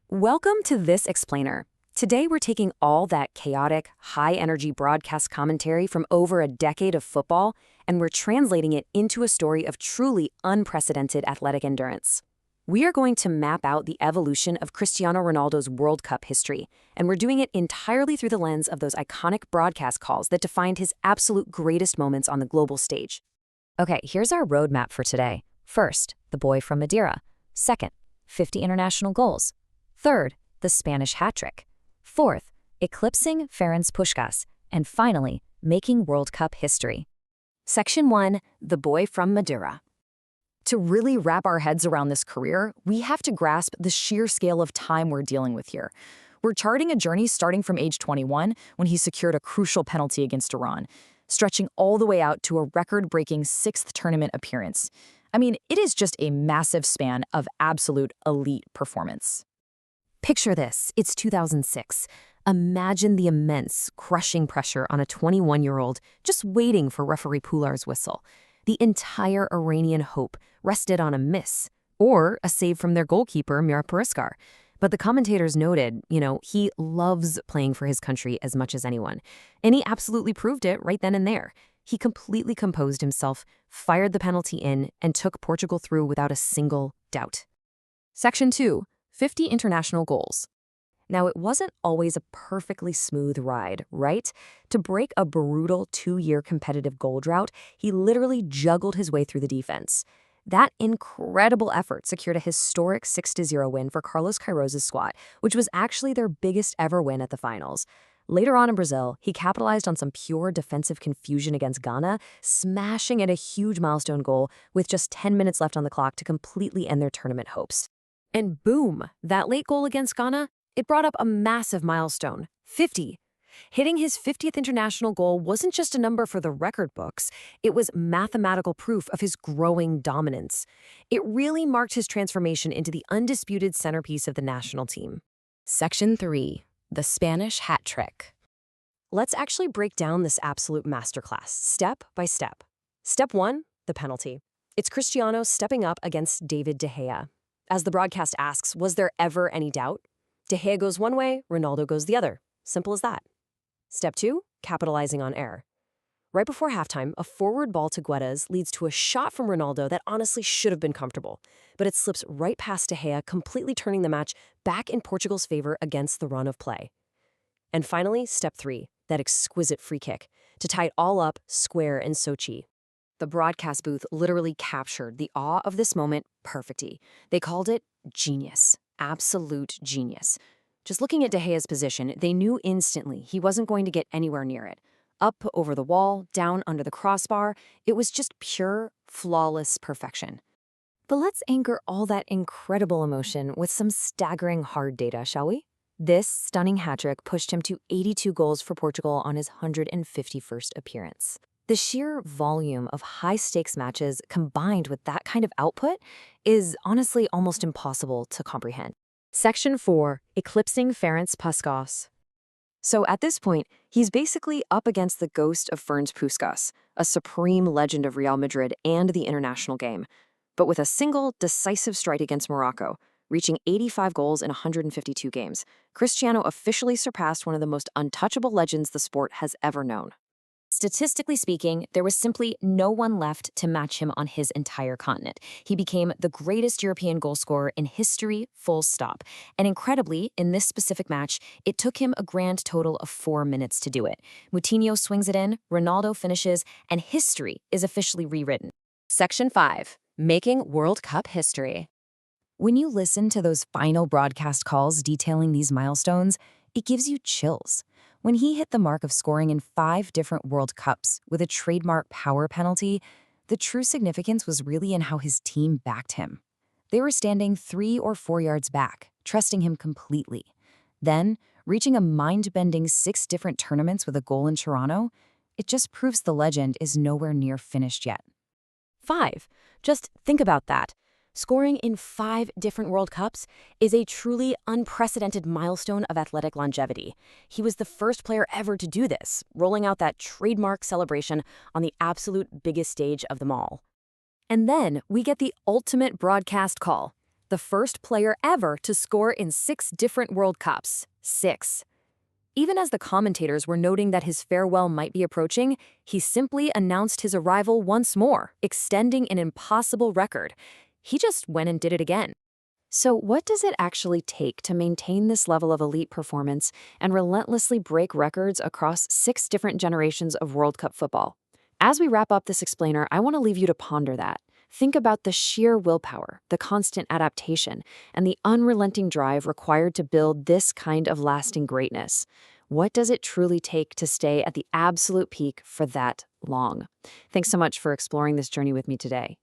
Welcome to This Explainer. Today we're taking all that chaotic, high-energy broadcast commentary from over a decade of football, and we're translating it into a story of truly unprecedented athletic endurance. We are going to map out the evolution of Cristiano Ronaldo's World Cup history, and we're doing it entirely through the lens of those iconic broadcast calls that defined his absolute greatest moments on the global stage. Okay, here's our roadmap for today. First, the boy from Madeira. Second, 50 international goals. Third, the Spanish hat trick. Fourth, eclipsing Ferenc Puskás. And finally, making World Cup history. Section 1, The Boy from Madeira. To really wrap our heads around this career, we have to grasp the sheer scale of time we're dealing with here. We're charting a journey starting from age 21, when he secured a crucial penalty against Iran, stretching all the way out to a record-breaking 6th tournament appearance. I mean, it is just a massive span of absolute elite performance. Picture this, it's 2006. Imagine the immense, crushing pressure on a 21-year-old just waiting for referee Poular's whistle. The entire Iranian hope rested on a miss, or a save from their goalkeeper, Mir Periskar. But the commentators noted, he loves playing for his country as much as anyone. And he absolutely proved it right then and there. He completely composed himself, fired the penalty in, and took Portugal through without a single doubt. Section 2. 50 international goals. Now, it wasn't always a perfectly smooth ride, right? To break a brutal 2-year competitive goal drought, he literally juggled his way through the defense. That incredible effort secured a historic 6-0 win for Carlos Queiroz' squad, which was actually their biggest ever win at the finals. Later on in Brazil, he capitalized on some pure defensive confusion against Ghana, smashing at a huge milestone goal with just 10 minutes left on the clock to completely end their tournament hopes. And boom, that late goal against Ghana, it brought up a massive milestone, 50. Hitting his 50th international goal wasn't just a number for the record books, it was mathematical proof of his growing dominance. It really marked his transformation into the undisputed centerpiece of the national team. Section 3. The Spanish hat trick. Let's actually break down this absolute masterclass, step by step. Step 1, the penalty. It's Cristiano stepping up against David De Gea. As the broadcast asks, was there ever any doubt? De Gea goes one way, Ronaldo goes the other. Simple as that. Step 2, capitalizing on error. Right before halftime, a forward ball to Guedes leads to a shot from Ronaldo that honestly should have been comfortable, but it slips right past De Gea, completely turning the match back in Portugal's favor against the run of play. And finally, step 3, that exquisite free kick, to tie it all up square in Sochi. The broadcast booth literally captured the awe of this moment perfectly. They called it genius, absolute genius. Just looking at De Gea's position, they knew instantly he wasn't going to get anywhere near it. Up over the wall, down under the crossbar, it was just pure, flawless perfection. But let's anchor all that incredible emotion with some staggering hard data, shall we? This stunning hat-trick pushed him to 82 goals for Portugal on his 151st appearance. The sheer volume of high-stakes matches combined with that kind of output is honestly almost impossible to comprehend. Section 4, Eclipsing Ferenc Puskás. So at this point, he's basically up against the ghost of Ferenc Puskás, a supreme legend of Real Madrid and the international game. But with a single, decisive strike against Morocco, reaching 85 goals in 152 games, Cristiano officially surpassed one of the most untouchable legends the sport has ever known. Statistically speaking, there was simply no one left to match him on his entire continent. He became the greatest European goal scorer in history, full stop. And incredibly, in this specific match, it took him a grand total of 4 minutes to do it. Moutinho swings it in, Ronaldo finishes, and history is officially rewritten. Section 5. Making World Cup history. When you listen to those final broadcast calls detailing these milestones, it gives you chills. When he hit the mark of scoring in 5 different World Cups with a trademark power penalty, the true significance was really in how his team backed him. They were standing 3 or 4 yards back, trusting him completely. Then, reaching a mind-bending 6 different tournaments with a goal in Toronto, it just proves the legend is nowhere near finished yet. 5. Just think about that. Scoring in 5 different World Cups is a truly unprecedented milestone of athletic longevity. He was the first player ever to do this, rolling out that trademark celebration on the absolute biggest stage of them all. And then we get the ultimate broadcast call. the first player ever to score in 6 different World Cups. 6. Even as the commentators were noting that his farewell might be approaching, he simply announced his arrival once more, extending an impossible record. He just went and did it again. So, what does it actually take to maintain this level of elite performance and relentlessly break records across 6 different generations of World Cup football? As we wrap up this explainer, I want to leave you to ponder that. Think about the sheer willpower, the constant adaptation, and the unrelenting drive required to build this kind of lasting greatness. What does it truly take to stay at the absolute peak for that long? Thanks so much for exploring this journey with me today.